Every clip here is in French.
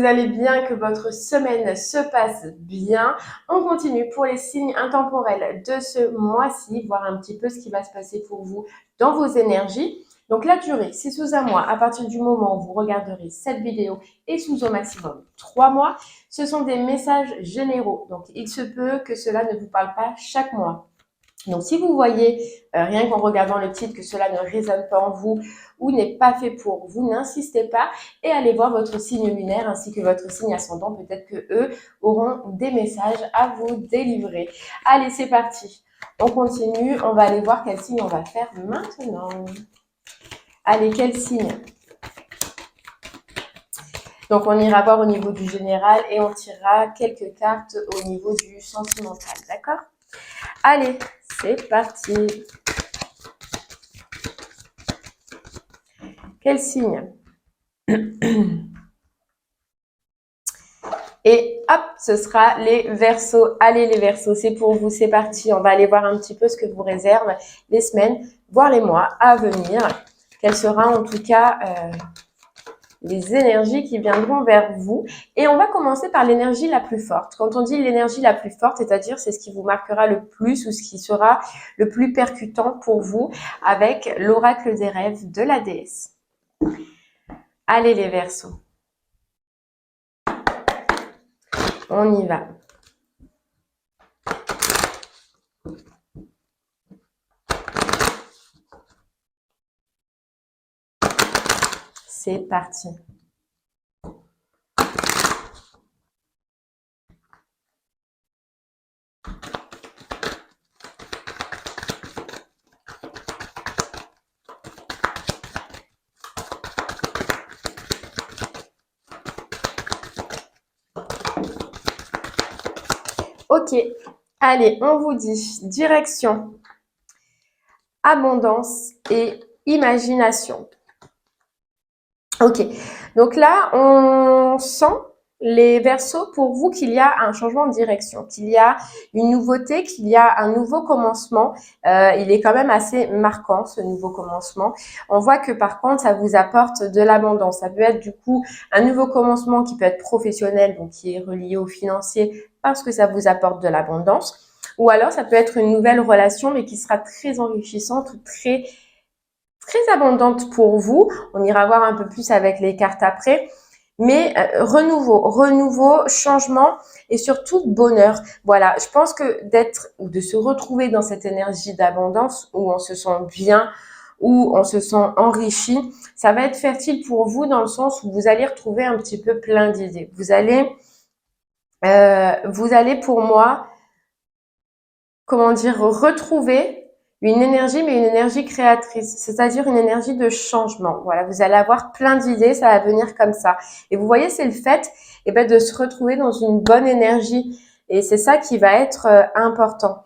vous allez bien, que votre semaine se passe bien. On continue pour les signes intemporels de ce mois-ci, voir un petit peu ce qui va se passer pour vous dans vos énergies. Donc la durée, c'est sous un mois à partir du moment où vous regarderez cette vidéo et sous au maximum 3 mois. Ce sont des messages généraux, donc il se peut que cela ne vous parle pas chaque mois. Donc, si vous voyez, rien qu'en regardant le titre, que cela ne résonne pas en vous ou n'est pas fait pour vous, n'insistez pas et allez voir votre signe lunaire ainsi que votre signe ascendant. Peut-être que eux auront des messages à vous délivrer. Allez, c'est parti. On continue. On va aller voir quel signe on va faire maintenant. Allez, quel signe? Donc, on ira voir au niveau du général et on tirera quelques cartes au niveau du sentimental. D'accord? Allez, c'est parti. Quel signe? Et hop, ce sera les Verseaux. Allez les Verseaux, c'est pour vous, c'est parti. On va aller voir un petit peu ce que vous réservent les semaines, voire les mois à venir. Quelles seront en tout cas les énergies qui viendront vers vous. Et on va commencer par l'énergie la plus forte. Quand on dit l'énergie la plus forte, c'est-à-dire c'est ce qui vous marquera le plus ou ce qui sera le plus percutant pour vous avec l'oracle des rêves de la déesse. Allez les Verseaux. On y va. C'est parti. Ok, allez, on vous dit direction, abondance et imagination. Ok, donc là, on sent les Verseaux pour vous qu'il y a un changement de direction, qu'il y a une nouveauté, qu'il y a un nouveau commencement. Il est quand même assez marquant, ce nouveau commencement. On voit que par contre, ça vous apporte de l'abondance. Ça peut être du coup un nouveau commencement qui peut être professionnel, donc qui est relié au financier parce que ça vous apporte de l'abondance. Ou alors, ça peut être une nouvelle relation, mais qui sera très enrichissante ou très abondante pour vous. On ira voir un peu plus avec les cartes après. Mais renouveau, changement et surtout bonheur. Voilà, je pense que d'être ou de se retrouver dans cette énergie d'abondance où on se sent bien, où on se sent enrichi, ça va être fertile pour vous dans le sens où vous allez retrouver un petit peu plein d'idées. Vous allez pour moi, comment dire, retrouver une énergie, mais une énergie créatrice, c'est-à-dire une énergie de changement. Voilà, vous allez avoir plein d'idées, ça va venir comme ça. Et vous voyez, c'est le fait de se retrouver dans une bonne énergie. Et c'est ça qui va être important.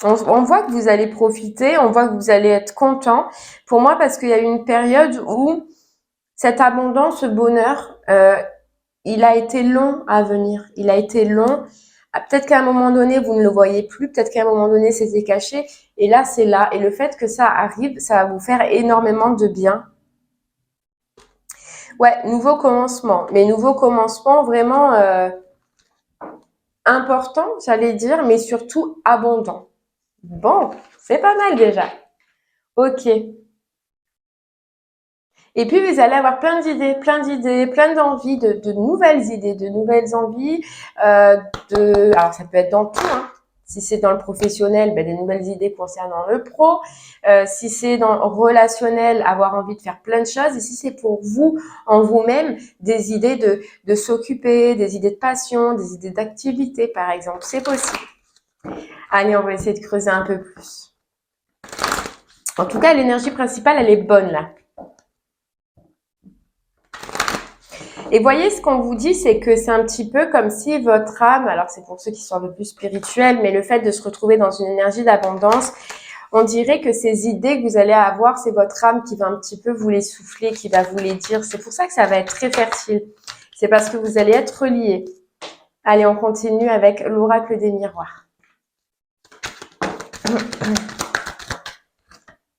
On voit que vous allez profiter, on voit que vous allez être content. Pour moi, parce qu'il y a eu une période où cette abondance, ce bonheur, il a été long à venir. Il a été long. Peut-être qu'à un moment donné, vous ne le voyez plus. Peut-être qu'à un moment donné, c'était caché. Et là, c'est là. Et le fait que ça arrive, ça va vous faire énormément de bien. Ouais, nouveau commencement. Mais nouveau commencement vraiment important, j'allais dire, mais surtout abondant. Bon, c'est pas mal déjà. Ok. Et puis, vous allez avoir plein d'idées, plein d'envies, de nouvelles idées, de nouvelles envies. Alors, ça peut être dans tout, hein. Si c'est dans le professionnel, des nouvelles idées concernant le pro. Si c'est dans le relationnel, avoir envie de faire plein de choses. Et si c'est pour vous, en vous-même, des idées de s'occuper, des idées de passion, des idées d'activité, par exemple. C'est possible. Allez, on va essayer de creuser un peu plus. En tout cas, l'énergie principale, elle est bonne là. Et voyez, ce qu'on vous dit, c'est que c'est un petit peu comme si votre âme, alors c'est pour ceux qui sont un peu plus spirituels, mais le fait de se retrouver dans une énergie d'abondance, on dirait que ces idées que vous allez avoir, c'est votre âme qui va un petit peu vous les souffler, qui va vous les dire. C'est pour ça que ça va être très fertile. C'est parce que vous allez être reliés. Allez, on continue avec l'oracle des miroirs.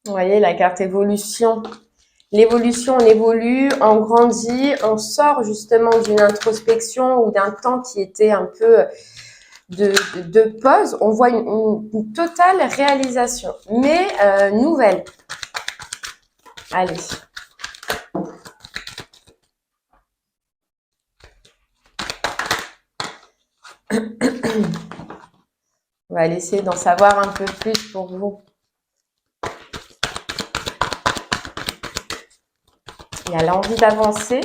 Vous voyez, la carte évolution. L'évolution, on évolue, on grandit, on sort justement d'une introspection ou d'un temps qui était un peu de pause. On voit une totale réalisation, mais nouvelle. Allez. On va essayer d'en savoir un peu plus pour vous. Il y a l'envie d'avancer.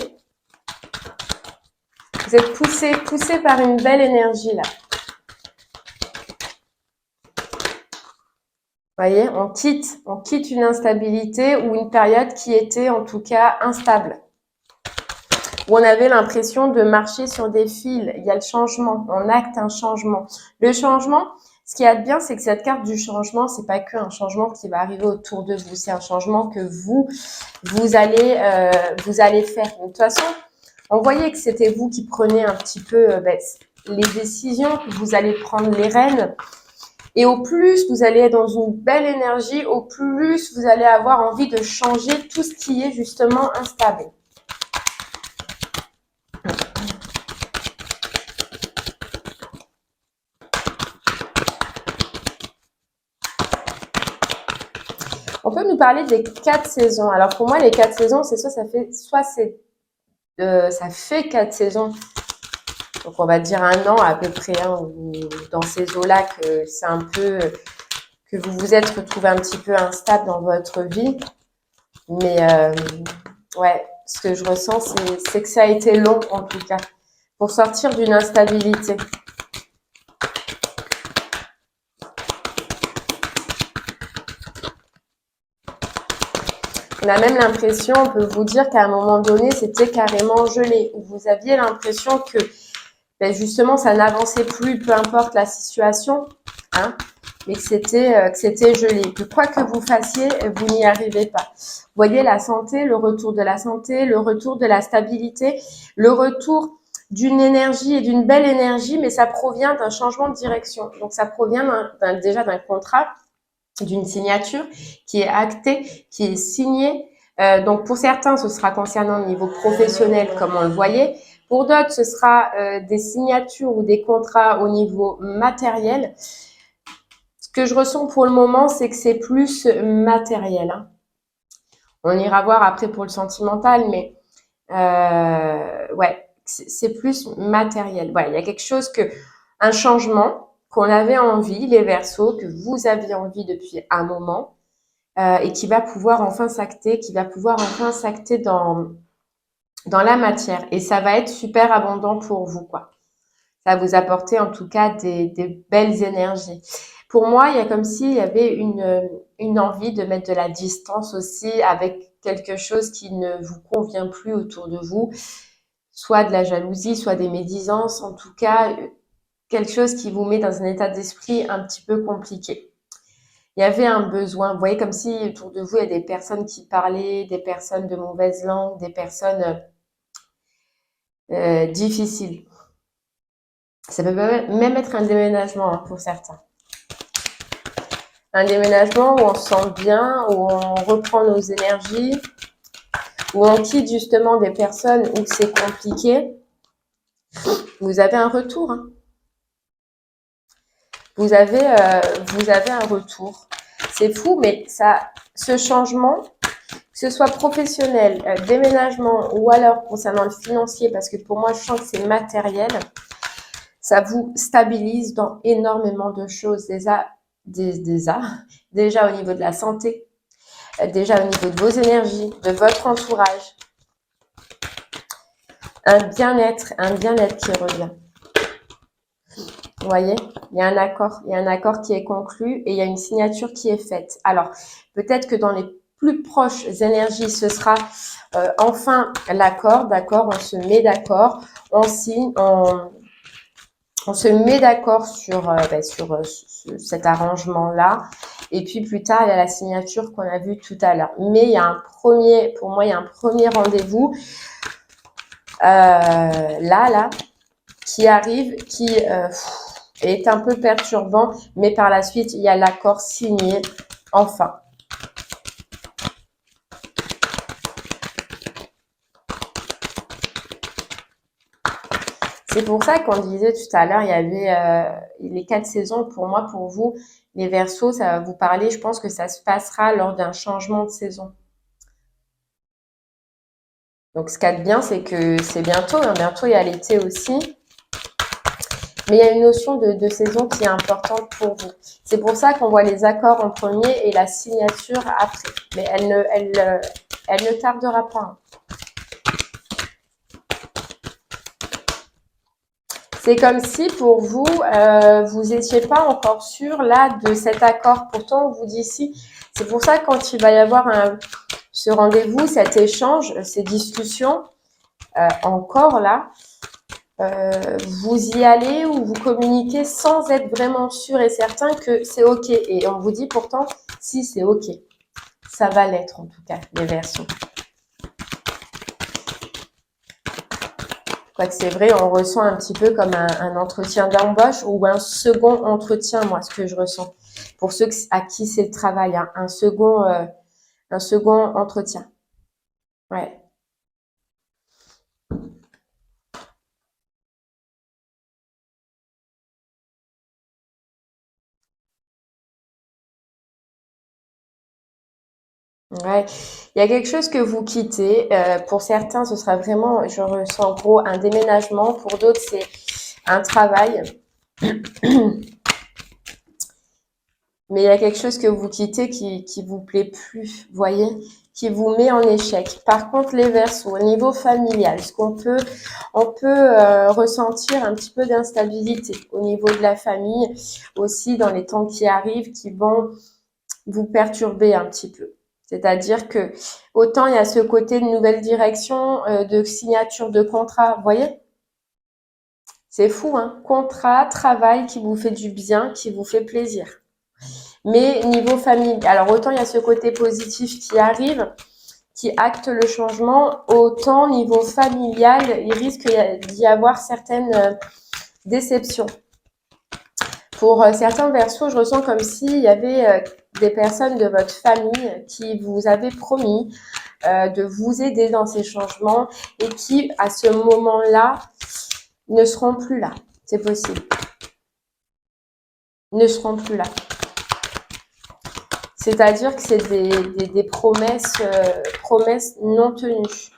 Vous êtes poussé par une belle énergie là. Vous voyez, on quitte une instabilité ou une période qui était en tout cas instable. Où on avait l'impression de marcher sur des fils. Il y a le changement, on acte un changement. Le changement, ce qui est bien, c'est que cette carte du changement, c'est pas qu'un changement qui va arriver autour de vous, c'est un changement que vous allez faire. De toute façon, on voyait que c'était vous qui prenez un petit peu les décisions, que vous allez prendre les rênes. Et au plus vous allez être dans une belle énergie, au plus vous allez avoir envie de changer tout ce qui est justement instable. On peut nous parler des 4 saisons. Alors pour moi, les 4 saisons, c'est ça fait 4 saisons. Donc on va dire un an à peu près, hein, ou dans ces eaux-là que c'est un peu que vous vous êtes retrouvé un petit peu instable dans votre vie. Mais ouais, ce que je ressens, c'est que ça a été long en tout cas pour sortir d'une instabilité. On a même l'impression, on peut vous dire qu'à un moment donné, c'était carrément gelé. Vous aviez l'impression que justement, ça n'avançait plus, peu importe la situation, hein, mais que c'était gelé. Que quoi que vous fassiez, vous n'y arrivez pas. Vous voyez la santé, le retour de la santé, le retour de la stabilité, le retour d'une énergie et d'une belle énergie, mais ça provient d'un changement de direction. Donc, ça provient déjà d'un contrat, d'une signature qui est actée, qui est signée. Donc, pour certains, ce sera concernant au niveau professionnel, comme on le voyait. Pour d'autres, ce sera des signatures ou des contrats au niveau matériel. Ce que je ressens pour le moment, c'est que c'est plus matériel. Hein. On ira voir après pour le sentimental, mais ouais, c'est plus matériel. Voilà, il y a quelque chose un changement qu'on avait envie, les Verseaux, que vous aviez envie depuis un moment, et qui va pouvoir enfin s'acter, dans la matière. Et ça va être super abondant pour vous, quoi. Ça va vous apporter en tout cas des belles énergies. Pour moi, il y a comme s'il y avait une envie de mettre de la distance aussi avec quelque chose qui ne vous convient plus autour de vous, soit de la jalousie, soit des médisances, en tout cas quelque chose qui vous met dans un état d'esprit un petit peu compliqué. Il y avait un besoin, vous voyez, comme si autour de vous, il y a des personnes qui parlaient, des personnes de mauvaise langue, des personnes difficiles. Ça peut même être un déménagement hein, pour certains. Un déménagement où on se sent bien, où on reprend nos énergies, où on quitte justement des personnes où c'est compliqué. Vous avez un retour. Hein. Vous avez un retour. C'est fou, mais ce changement, que ce soit professionnel, déménagement ou alors concernant le financier, parce que pour moi, je sens que c'est matériel, ça vous stabilise dans énormément de choses. Déjà au niveau de la santé, déjà au niveau de vos énergies, de votre entourage. Un bien-être qui revient. Vous voyez, il y a un accord qui est conclu et il y a une signature qui est faite. Alors, peut-être que dans les plus proches énergies, ce sera enfin l'accord, d'accord, on se met d'accord, on signe, on se met d'accord sur cet arrangement-là. Et puis plus tard, il y a la signature qu'on a vue tout à l'heure. Mais il y a un premier rendez-vous là, qui arrive, qui est un peu perturbant, mais par la suite, il y a l'accord signé, enfin. C'est pour ça qu'on disait tout à l'heure, il y avait les 4 saisons. Pour moi, pour vous, les Verseaux, ça va vous parler. Je pense que ça se passera lors d'un changement de saison. Donc, ce qu'il y a de bien, c'est que c'est bientôt. Hein, bientôt, il y a l'été aussi. Mais il y a une notion de saison qui est importante pour vous. C'est pour ça qu'on voit les accords en premier et la signature après. Mais elle ne tardera pas. Hein. C'est comme si pour vous, vous n'étiez pas encore sûr là de cet accord. Pourtant, on vous dit si. C'est pour ça que quand il va y avoir ce rendez-vous, cet échange, ces discussions, encore là, vous y allez ou vous communiquez sans être vraiment sûr et certain que c'est OK. Et on vous dit pourtant, si c'est OK. Ça va l'être en tout cas, les Verseaux. Quoique c'est vrai, on ressent un petit peu comme un entretien d'embauche ou un second entretien, moi, ce que je ressens. Pour ceux à qui c'est le travail, hein, un second entretien. Ouais. Ouais, il y a quelque chose que vous quittez. Pour certains, ce sera vraiment, je ressens en gros un déménagement. Pour d'autres, c'est un travail. Mais il y a quelque chose que vous quittez qui vous plaît plus, vous voyez, qui vous met en échec. Par contre, les Verseaux, au niveau familial, on peut ressentir un petit peu d'instabilité au niveau de la famille, aussi dans les temps qui arrivent, qui vont vous perturber un petit peu. C'est-à-dire que autant il y a ce côté de nouvelle direction, de signature de contrat, vous voyez? C'est fou, hein? Contrat, travail qui vous fait du bien, qui vous fait plaisir. Mais niveau famille, alors autant il y a ce côté positif qui arrive, qui acte le changement, autant niveau familial, il risque d'y avoir certaines déceptions. Pour certains Verseaux, je ressens comme s'il y avait des personnes de votre famille qui vous avaient promis de vous aider dans ces changements et qui, à ce moment-là, ne seront plus là. C'est possible. Ne seront plus là. C'est-à-dire que c'est des promesses non tenues.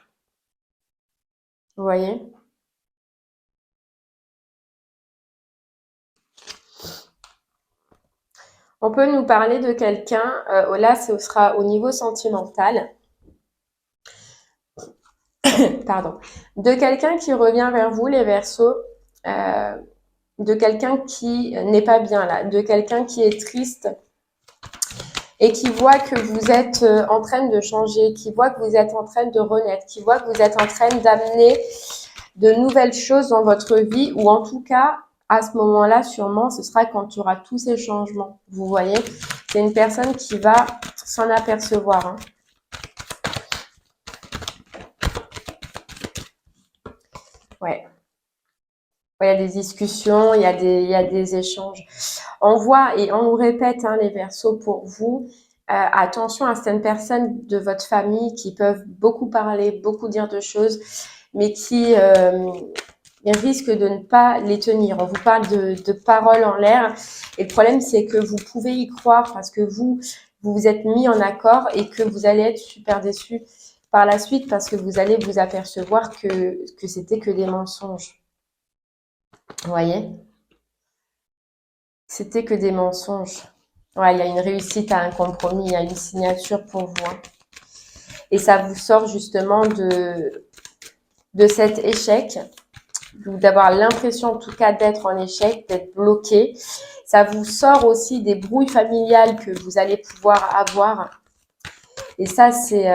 Vous voyez? On peut nous parler de quelqu'un, là ce sera au niveau sentimental, pardon, de quelqu'un qui revient vers vous, les Verseaux, de quelqu'un qui n'est pas bien là, de quelqu'un qui est triste et qui voit que vous êtes en train de changer, qui voit que vous êtes en train de renaître, qui voit que vous êtes en train d'amener de nouvelles choses dans votre vie, ou en tout cas, à ce moment-là, sûrement, ce sera quand il y aura tous ces changements. Vous voyez, c'est une personne qui va s'en apercevoir. Hein. Ouais. Il y a des discussions, il y a des échanges. On voit et on nous répète, hein, les Verseaux, pour vous, attention à certaines personnes de votre famille qui peuvent beaucoup parler, beaucoup dire de choses, mais qui risquent de ne pas les tenir. On vous parle de paroles en l'air. Et le problème, c'est que vous pouvez y croire parce que vous vous êtes mis en accord et que vous allez être super déçus par la suite parce que vous allez vous apercevoir que c'était que des mensonges. Vous voyez? C'était que des mensonges. Ouais, il y a une réussite à un compromis, il y a une signature pour vous. Hein. Et ça vous sort justement de cet échec, d'avoir l'impression en tout cas d'être en échec, d'être bloqué. Ça vous sort aussi des brouilles familiales que vous allez pouvoir avoir. Et ça, c'est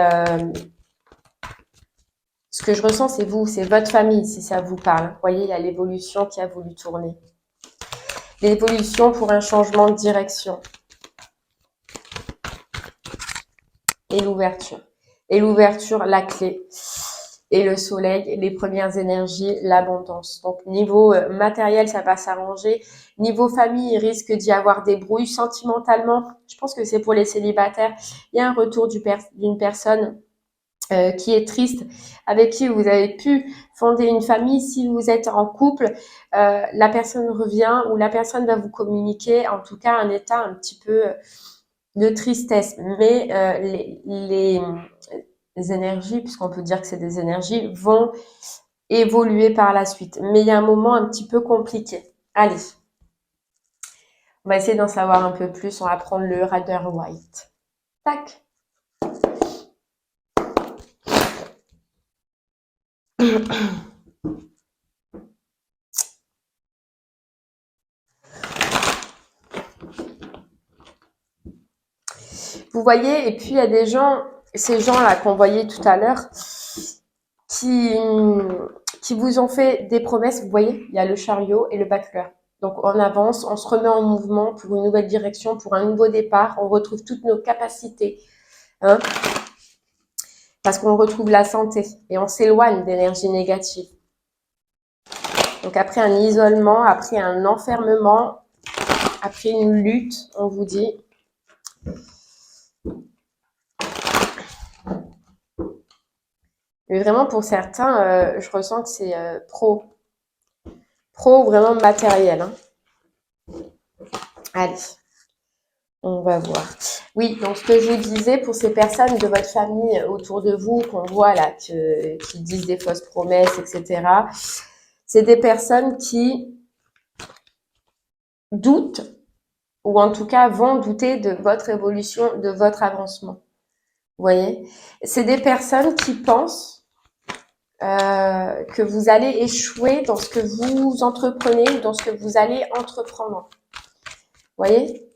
ce que je ressens, c'est vous, c'est votre famille, si ça vous parle. Vous voyez, il y a l'évolution qui a voulu tourner. L'évolution pour un changement de direction. Et l'ouverture. Et l'ouverture, la clé. Et le soleil, les premières énergies, l'abondance. Donc, niveau matériel, ça va s'arranger. Niveau famille, il risque d'y avoir des brouilles sentimentalement. Je pense que c'est pour les célibataires. Il y a un retour d'une personne qui est triste, avec qui vous avez pu fonder une famille. Si vous êtes en couple, la personne revient ou la personne va vous communiquer, en tout cas, un état un petit peu de tristesse. Mais les énergies, puisqu'on peut dire que c'est des énergies, vont évoluer par la suite. Mais il y a un moment un petit peu compliqué. Allez, on va essayer d'en savoir un peu plus. On va prendre le Rider White. Tac. Vous voyez, et puis il y a des gens, ces gens-là qu'on voyait tout à l'heure, qui, qui vous ont fait des promesses. Vous voyez, il y a le chariot et le battleur. Donc on avance, on se remet en mouvement pour une nouvelle direction, pour un nouveau départ. On retrouve toutes nos capacités, hein, parce qu'on retrouve la santé et on s'éloigne d'énergie négative. Donc après un isolement, après un enfermement, après une lutte, on vous dit. Mais vraiment pour certains, je ressens que c'est pro vraiment matériel. Hein. Allez, on va voir. Oui, donc ce que je vous disais, pour ces personnes de votre famille autour de vous, qu'on voit là, qui disent des fausses promesses, etc., c'est des personnes qui doutent, ou en tout cas vont douter de votre évolution, de votre avancement. Vous voyez? C'est des personnes qui pensent que vous allez échouer dans ce que vous entreprenez ou dans ce que vous allez entreprendre. Vous voyez?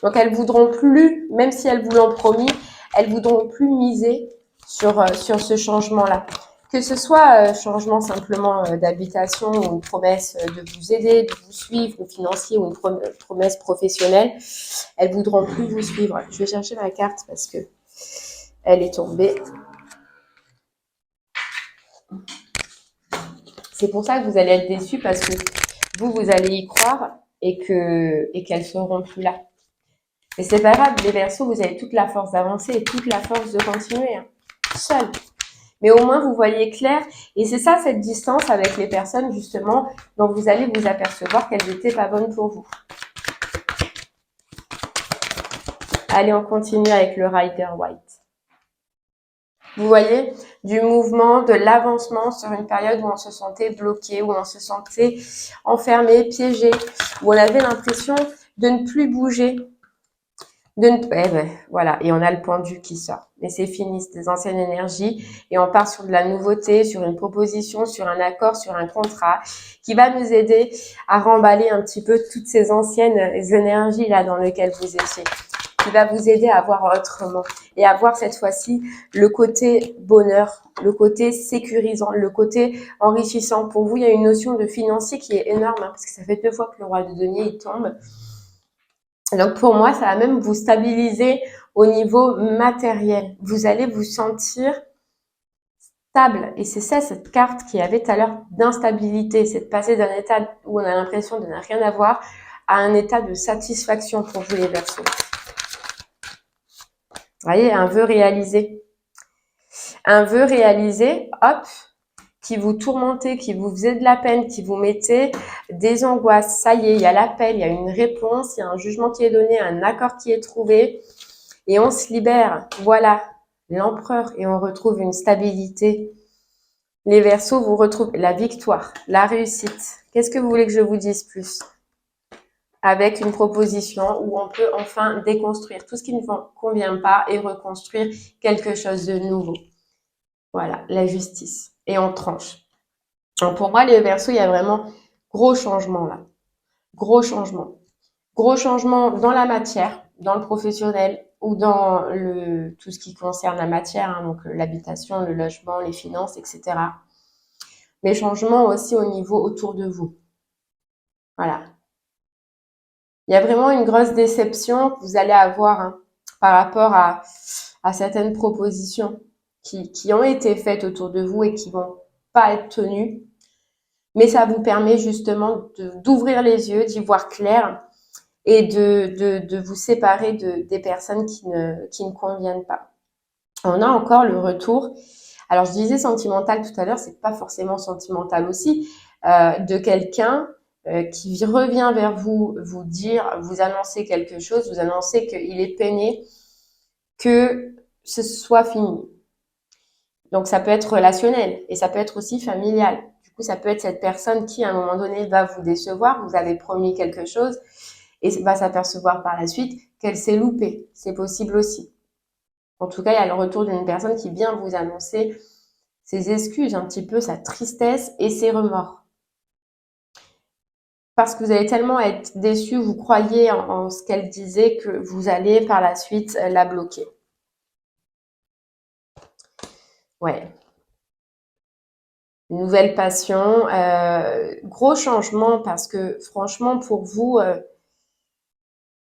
Donc, elles voudront plus, même si elles vous l'ont promis, elles voudront plus miser sur ce changement-là. Que ce soit changement simplement d'habitation ou une promesse de vous aider, de vous suivre, ou financier, ou une promesse professionnelle, elles voudront plus vous suivre. Je vais chercher ma carte parce que elle est tombée. C'est pour ça que vous allez être déçus parce que vous allez y croire et qu'elles seront plus là. Mais c'est pas grave, les Verseaux, vous avez toute la force d'avancer et toute la force de continuer, hein, seul. Mais au moins, vous voyez clair. Et c'est ça, cette distance avec les personnes, justement, dont vous allez vous apercevoir qu'elles n'étaient pas bonnes pour vous. Allez, on continue avec le Rider White. Vous voyez, du mouvement, de l'avancement sur une période où on se sentait bloqué, où on se sentait enfermé, piégé, où on avait l'impression de ne plus bouger. Voilà, et on a le pendu qui sort. Mais c'est fini, c'est des anciennes énergies et on part sur de la nouveauté, sur une proposition, sur un accord, sur un contrat qui va nous aider à remballer un petit peu toutes ces anciennes énergies là dans lesquelles vous étiez, qui va vous aider à voir autrement et à voir cette fois-ci le côté bonheur, le côté sécurisant, le côté enrichissant. Pour vous, il y a une notion de financier qui est énorme, hein, parce que ça fait 2 fois que le roi de denier il tombe. Donc pour moi, ça va même vous stabiliser au niveau matériel. Vous allez vous sentir stable. Et c'est ça, cette carte qui avait tout à l'heure d'instabilité. C'est de passer d'un état où on a l'impression de ne rien avoir à un état de satisfaction pour vous les Verseaux. Vous voyez, un vœu réalisé. Un vœu réalisé, hop, qui vous tourmentait, qui vous faisait de la peine, qui vous mettait des angoisses. Ça y est, il y a l'appel, il y a une réponse, il y a un jugement qui est donné, un accord qui est trouvé et on se libère. Voilà, l'empereur et on retrouve une stabilité. Les Verseaux, vous retrouvez la victoire, la réussite. Qu'est-ce que vous voulez que je vous dise plus? Avec une proposition où on peut enfin déconstruire tout ce qui ne vous convient pas et reconstruire quelque chose de nouveau. Voilà, la justice. Et on tranche. Donc pour moi, les Verseaux, il y a vraiment gros changement là. Gros changement. Gros changement dans la matière, dans le professionnel ou dans tout ce qui concerne la matière, hein, donc l'habitation, le logement, les finances, etc. Mais changement aussi au niveau autour de vous. Voilà. Il y a vraiment une grosse déception que vous allez avoir, hein, par rapport à certaines propositions qui ont été faites autour de vous et qui vont pas être tenues. Mais ça vous permet justement d'ouvrir les yeux, d'y voir clair et de vous séparer des personnes qui ne conviennent pas. On a encore le retour. Alors, je disais sentimental tout à l'heure, c'est pas forcément sentimental aussi, de quelqu'un qui revient vers vous, vous dire, vous annoncer quelque chose, vous annoncer qu'il est peiné que ce soit fini. Donc, ça peut être relationnel et ça peut être aussi familial. Du coup, ça peut être cette personne qui, à un moment donné, va vous décevoir. Vous avez promis quelque chose et va s'apercevoir par la suite qu'elle s'est loupée. C'est possible aussi. En tout cas, il y a le retour d'une personne qui vient vous annoncer ses excuses, un petit peu sa tristesse et ses remords. Parce que vous allez tellement être déçu, vous croyez en ce qu'elle disait que vous allez par la suite la bloquer. Ouais. Nouvelle passion, gros changement parce que franchement pour vous,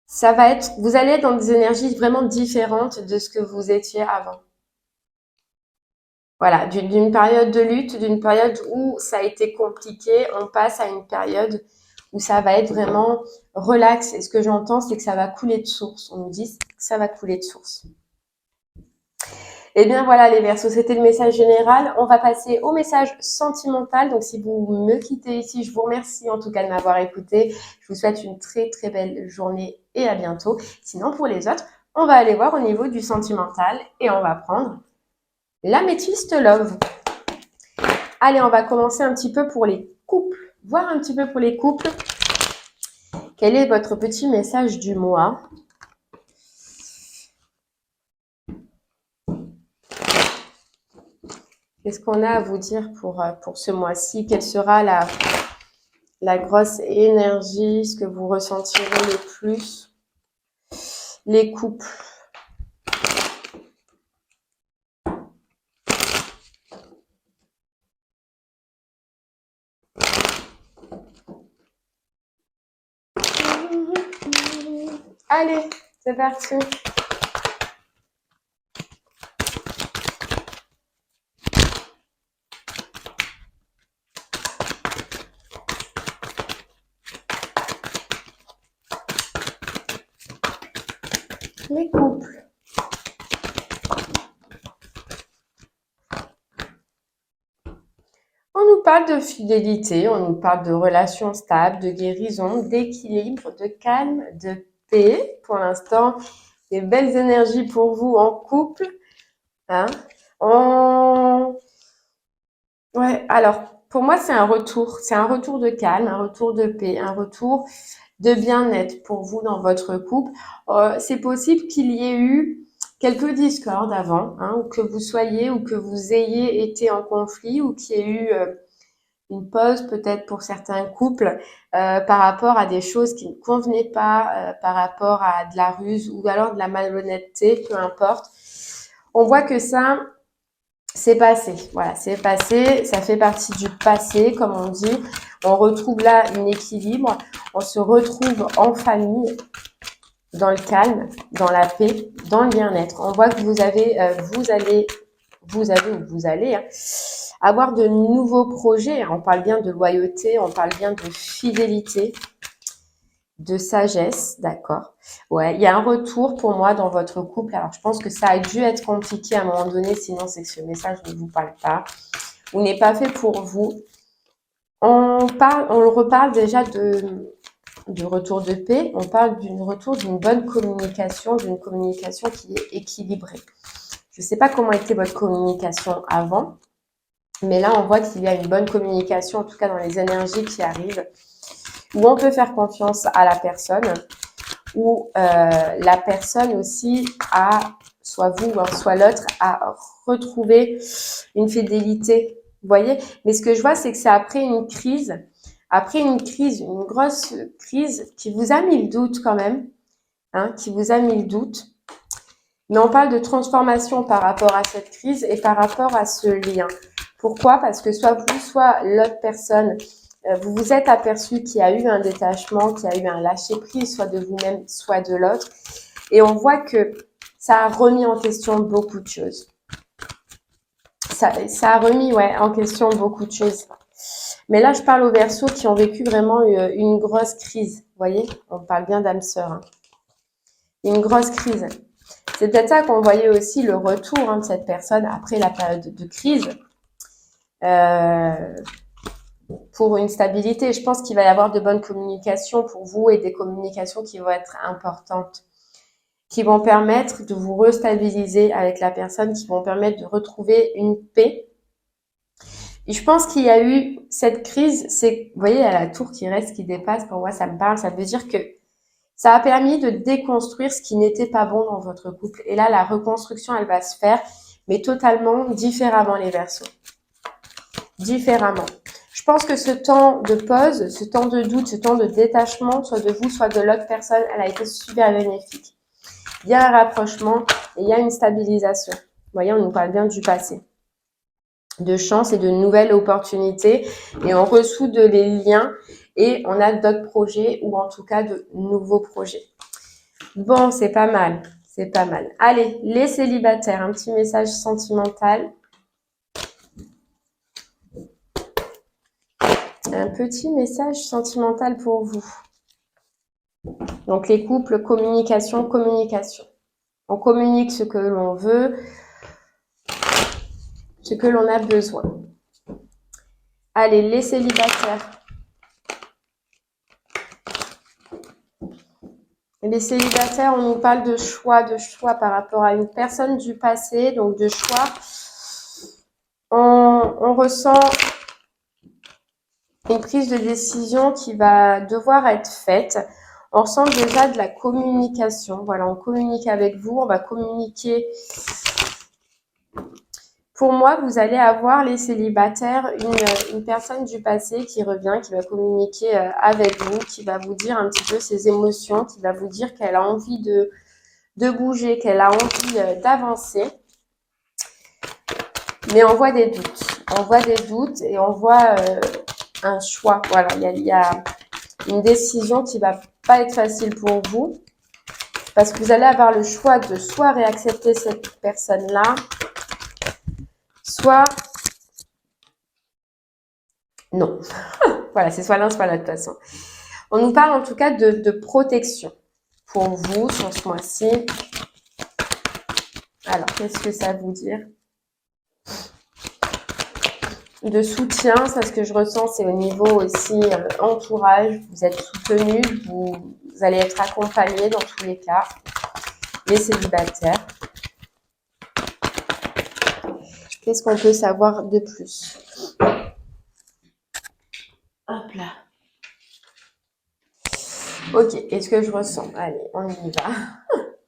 ça va être, vous allez être dans des énergies vraiment différentes de ce que vous étiez avant. Voilà, d'une période de lutte, d'une période où ça a été compliqué, on passe à une période où ça va être vraiment relax. Et ce que j'entends, c'est que ça va couler de source. On nous dit que ça va couler de source. Eh bien voilà les Verseaux, c'était le message général. On va passer au message sentimental. Donc si vous me quittez ici, je vous remercie en tout cas de m'avoir écouté. Je vous souhaite une très très belle journée et à bientôt. Sinon pour les autres, on va aller voir au niveau du sentimental et on va prendre l'améthyste love. Allez, on va commencer un petit peu pour les couples. Voir un petit peu pour les couples. Quel est votre petit message du mois? Qu'est-ce qu'on a à vous dire pour ce mois-ci? Quelle sera la grosse énergie, ce que vous ressentirez le plus? Les couples. Allez, c'est parti. Les couples. On nous parle de fidélité, on nous parle de relations stables, de guérison, d'équilibre, de calme, de paix. Pour l'instant, des belles énergies pour vous en couple. Hein? Ouais, alors, pour moi, c'est un retour. C'est un retour de calme, un retour de paix, un retour de bien-être pour vous dans votre couple. C'est possible qu'il y ait eu quelques discordes avant, hein, ou que vous soyez ou que vous ayez été en conflit ou qu'il y ait eu une pause peut-être pour certains couples par rapport à des choses qui ne convenaient pas, par rapport à de la ruse ou alors de la malhonnêteté, peu importe. On voit que ça, c'est passé. Voilà, c'est passé. Ça fait partie du passé, comme on dit. On retrouve là un équilibre. On se retrouve en famille, dans le calme, dans la paix, dans le bien-être. On voit que vous allez avoir de nouveaux projets. On parle bien de loyauté, on parle bien de fidélité, de sagesse, d'accord. Ouais, il y a un retour pour moi dans votre couple. Alors, je pense que ça a dû être compliqué à un moment donné, sinon c'est que ce message ne vous parle pas ou n'est pas fait pour vous. On reparle déjà de retour de paix, on parle d'une retour d'une bonne communication, d'une communication qui est équilibrée. Je ne sais pas comment était votre communication avant, mais là, on voit qu'il y a une bonne communication, en tout cas dans les énergies qui arrivent, où on peut faire confiance à la personne, où la personne aussi a, soit vous, hein, soit l'autre, a retrouvé une fidélité. Vous voyez? Mais ce que je vois, c'est que c'est après une crise, une grosse crise qui vous a mis le doute quand même, hein, qui vous a mis le doute. Mais on parle de transformation par rapport à cette crise et par rapport à ce lien. Pourquoi? Parce que soit vous, soit l'autre personne, vous vous êtes aperçu qu'il y a eu un détachement, qu'il y a eu un lâcher-prise, soit de vous-même, soit de l'autre. Et on voit que ça a remis en question beaucoup de choses. Ça a remis en question beaucoup de choses. Mais là, je parle aux Verseaux qui ont vécu vraiment une grosse crise. Vous voyez? On parle bien d'âme sœur. Hein. Une grosse crise. C'est peut-être ça qu'on voyait aussi le retour de cette personne après la période de crise pour une stabilité. Je pense qu'il va y avoir de bonnes communications pour vous et des communications qui vont être importantes, qui vont permettre de vous restabiliser avec la personne, qui vont permettre de retrouver une paix. Et je pense qu'il y a eu cette crise, c'est, vous voyez, il y a la tour qui reste, qui dépasse, pour moi ça me parle, ça veut dire que ça a permis de déconstruire ce qui n'était pas bon dans votre couple. Et là, la reconstruction, elle va se faire, mais totalement différemment, les Verseaux. Différemment. Je pense que ce temps de pause, ce temps de doute, ce temps de détachement, soit de vous, soit de l'autre personne, elle a été super bénéfique. Il y a un rapprochement et il y a une stabilisation. Vous voyez, on nous parle bien du passé, de chance et de nouvelles opportunités. Et on ressoude les liens et on a d'autres projets ou en tout cas de nouveaux projets. Bon, c'est pas mal. C'est pas mal. Allez, les célibataires, un petit message sentimental. Un petit message sentimental pour vous. Donc les couples, communication, communication. On communique ce que l'on veut, ce que l'on a besoin. Allez, les célibataires. Les célibataires, on nous parle de choix par rapport à une personne du passé, donc de choix. On ressent une prise de décision qui va devoir être faite. On ressent déjà de la communication. Voilà, on communique avec vous, on va communiquer. Pour moi, vous allez avoir, les célibataires, une personne du passé qui revient, qui va communiquer avec vous, qui va vous dire un petit peu ses émotions, qui va vous dire qu'elle a envie de bouger, qu'elle a envie d'avancer. Mais on voit des doutes. On voit des doutes et on voit un choix. Voilà, il y a une décision qui va pas être facile pour vous parce que vous allez avoir le choix de soit réaccepter cette personne-là, soit non. Voilà, c'est soit l'un, soit l'autre de toute façon. On nous parle en tout cas de protection pour vous sur ce mois-ci. Alors, qu'est-ce que ça veut dire? De soutien, ça ce que je ressens, c'est au niveau aussi entourage. Vous êtes soutenu, vous allez être accompagné dans tous les cas. Les célibataires. Qu'est-ce qu'on peut savoir de plus? Hop là. Ok, qu'est-ce que je ressens? Allez, on y va.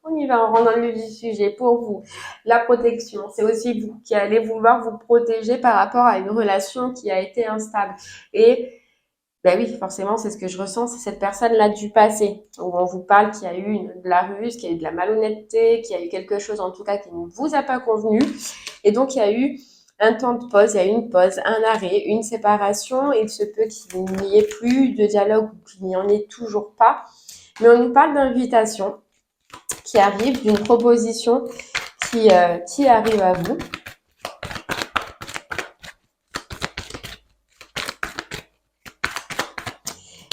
On y va, on rentre dans le vif du sujet. Pour vous, la protection, c'est aussi vous qui allez vouloir vous protéger par rapport à une relation qui a été instable. Et ben oui, forcément, c'est ce que je ressens, c'est cette personne-là du passé, où on vous parle qu'il y a eu de la ruse, qu'il y a eu de la malhonnêteté, qu'il y a eu quelque chose en tout cas qui ne vous a pas convenu. Et donc, il y a eu un temps de pause, il y a eu une pause, un arrêt, une séparation. Il se peut qu'il n'y ait plus de dialogue ou qu'il n'y en ait toujours pas. Mais on nous parle d'invitation qui arrive, d'une proposition qui arrive à vous.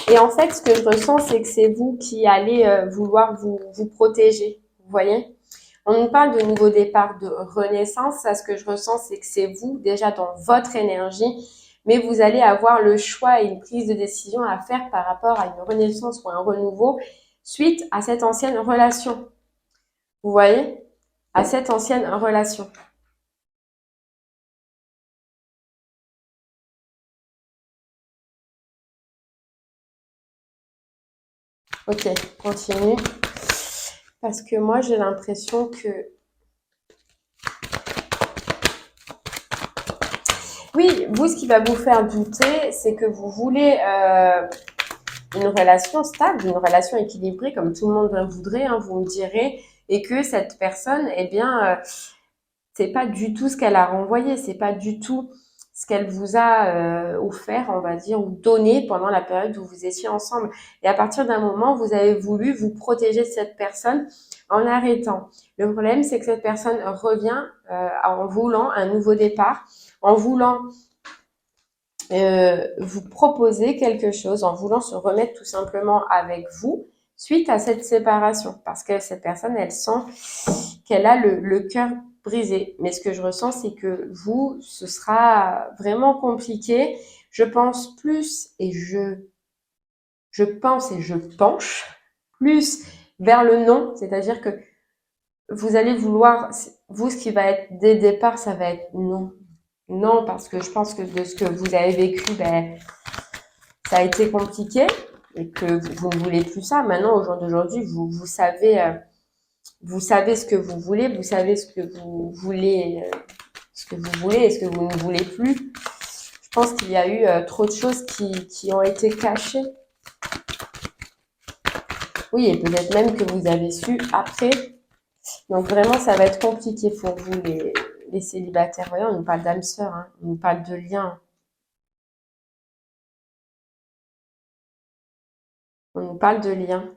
Et en fait, ce que je ressens, c'est que c'est vous qui allez vouloir vous protéger. Vous voyez? On nous parle de nouveau départ, de renaissance. Ça, ce que je ressens, c'est que c'est vous, déjà dans votre énergie, mais vous allez avoir le choix et une prise de décision à faire par rapport à une renaissance ou un renouveau suite à cette ancienne relation. Vous voyez? À cette ancienne relation. Ok, continue. Parce que moi, j'ai l'impression que... Oui, vous, ce qui va vous faire douter, c'est que vous voulez une relation stable, une relation équilibrée, comme tout le monde voudrait, hein, vous me direz, et que cette personne, eh bien, c'est pas du tout ce qu'elle a renvoyé, c'est pas du tout ce qu'elle vous a offert, on va dire, ou donné pendant la période où vous étiez ensemble. Et à partir d'un moment, vous avez voulu vous protéger de cette personne en arrêtant. Le problème, c'est que cette personne revient en voulant un nouveau départ, en voulant vous proposer quelque chose, en voulant se remettre tout simplement avec vous, suite à cette séparation. Parce que cette personne, elle sent qu'elle a le cœur brisé. Mais ce que je ressens, c'est que vous, ce sera vraiment compliqué. Je pense plus et je pense et je penche plus vers le non. C'est-à-dire que vous allez vouloir, vous, ce qui va être dès le départ, ça va être non. Non, parce que je pense que de ce que vous avez vécu, ben, ça a été compliqué et que vous ne voulez plus ça. Maintenant, au jour d'aujourd'hui, vous savez ce que vous voulez, vous savez ce que vous voulez, et ce que vous ne voulez plus. Je pense qu'il y a eu trop de choses qui ont été cachées. Oui, et peut-être même que vous avez su après. Donc vraiment, ça va être compliqué pour vous, les célibataires. Vous voyez, on nous parle d'âme sœur, hein. On nous parle de lien. On nous parle de lien.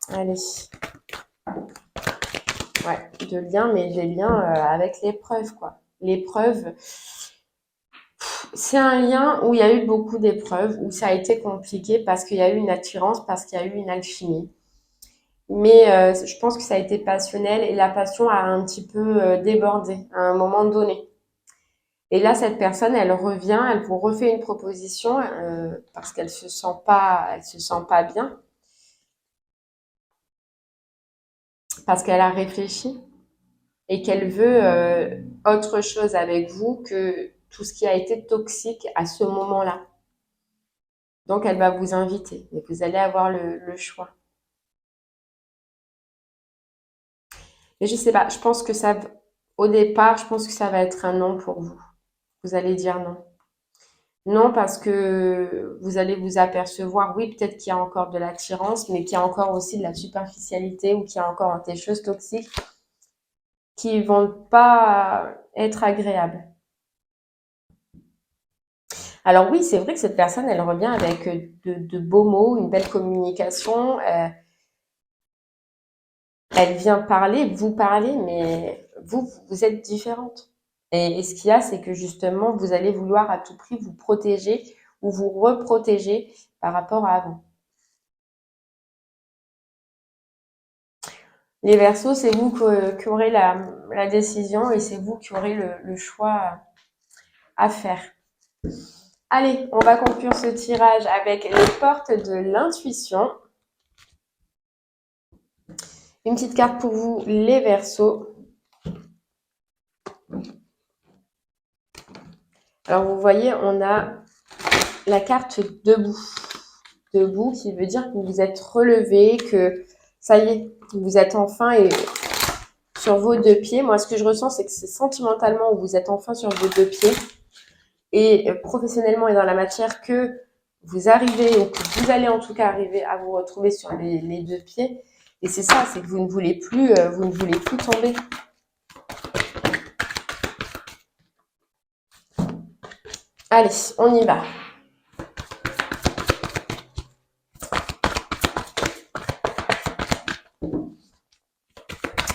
Allez. Ouais, de lien, mais des liens avec l'épreuve, quoi. L'épreuve, c'est un lien où il y a eu beaucoup d'épreuves, où ça a été compliqué parce qu'il y a eu une attirance, parce qu'il y a eu une alchimie. Mais je pense que ça a été passionnel et la passion a un petit peu débordé à un moment donné. Et là, cette personne, elle revient, elle vous refait une proposition parce qu'elle se sent pas bien, parce qu'elle a réfléchi et qu'elle veut autre chose avec vous que tout ce qui a été toxique à ce moment-là. Donc, elle va vous inviter et vous allez avoir le choix. Mais je sais pas, je pense que au départ, je pense que ça va être un non pour vous. Vous allez dire non. Non, parce que vous allez vous apercevoir, oui, peut-être qu'il y a encore de l'attirance, mais qu'il y a encore aussi de la superficialité ou qu'il y a encore des choses toxiques qui vont pas être agréables. Alors oui, c'est vrai que cette personne, elle revient avec de beaux mots, une belle communication. Elle vient parler, vous parler, mais vous êtes différente. Et ce qu'il y a, c'est que justement, vous allez vouloir à tout prix vous protéger ou vous reprotéger par rapport à avant. Les Verseaux, c'est vous qui aurez la décision et c'est vous qui aurez le choix à faire. Allez, on va conclure ce tirage avec les portes de l'intuition. Une petite carte pour vous, les Verseaux. Alors, vous voyez, on a la carte debout. Debout qui veut dire que vous vous êtes relevé, que ça y est, vous êtes enfin sur vos deux pieds. Moi, ce que je ressens, c'est que c'est sentimentalement où vous êtes enfin sur vos deux pieds. Et professionnellement et dans la matière que vous arrivez, ou que vous allez en tout cas arriver à vous retrouver sur les deux pieds. Et c'est ça, c'est que vous ne voulez plus tomber. Allez, on y va.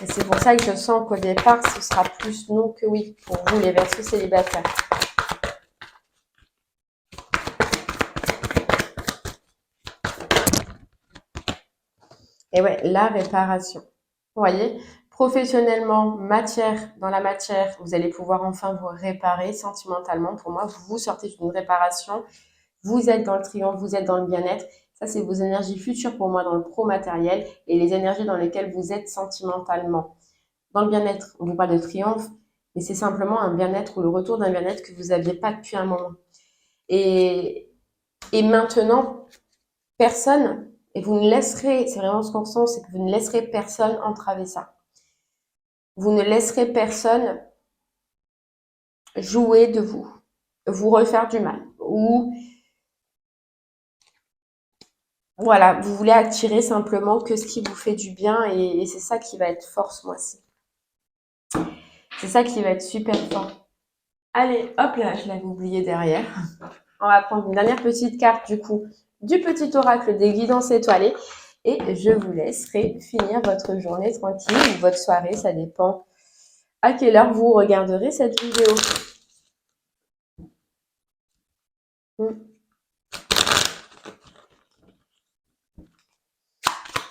Et c'est pour ça que je sens qu'au départ, ce sera plus non que oui pour vous, les Verseaux célibataires. Et ouais, la réparation. Vous voyez, professionnellement, dans la matière, vous allez pouvoir enfin vous réparer sentimentalement. Pour moi, vous sortez d'une réparation, vous êtes dans le triomphe, vous êtes dans le bien-être. Ça, c'est vos énergies futures pour moi dans le pro-matériel et les énergies dans lesquelles vous êtes sentimentalement. Dans le bien-être, on vous parle de triomphe, mais c'est simplement un bien-être ou le retour d'un bien-être que vous n'aviez pas depuis un moment. Et, et maintenant, personne, et vous ne laisserez, c'est vraiment ce qu'on ressent, c'est que vous ne laisserez personne entraver ça. Vous ne laisserez personne jouer de vous refaire du mal. Ou, voilà, vous voulez attirer simplement que ce qui vous fait du bien et c'est ça qui va être fort ce mois-ci. C'est ça qui va être super fort. Allez, hop là, je l'avais oublié derrière. On va prendre une dernière petite carte du coup du petit oracle des guidances étoilées et je vous laisserai finir votre journée tranquille ou votre soirée, ça dépend à quelle heure vous regarderez cette vidéo.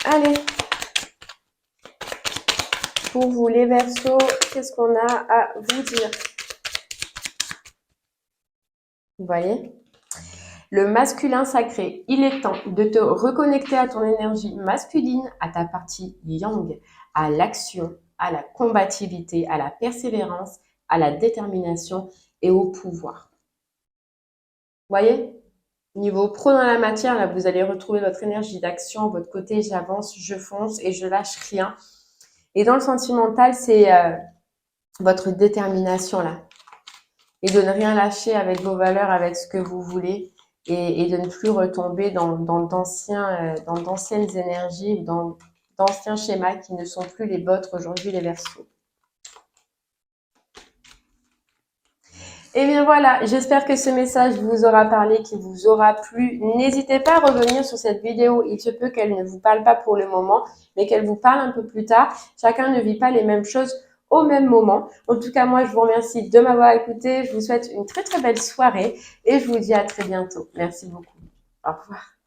Allez, pour vous les Verseaux, qu'est-ce qu'on a à vous dire? Vous voyez? Le masculin sacré, il est temps de te reconnecter à ton énergie masculine, à ta partie yang, à l'action, à la combativité, à la persévérance, à la détermination et au pouvoir. Vous voyez? Niveau pro dans la matière, là, vous allez retrouver votre énergie d'action, votre côté j'avance, je fonce et je lâche rien. Et dans le sentimental, c'est votre détermination là. Et de ne rien lâcher avec vos valeurs, avec ce que vous voulez. Et de ne plus retomber dans d'anciennes énergies, d'anciens schémas qui ne sont plus les vôtres aujourd'hui, les Verseaux. Et bien voilà, j'espère que ce message vous aura parlé, qu'il vous aura plu. N'hésitez pas à revenir sur cette vidéo. Il se peut qu'elle ne vous parle pas pour le moment, mais qu'elle vous parle un peu plus tard. Chacun ne vit pas les mêmes choses au même moment. En tout cas, moi, je vous remercie de m'avoir écouté. Je vous souhaite une très très belle soirée et je vous dis à très bientôt. Merci beaucoup. Au revoir.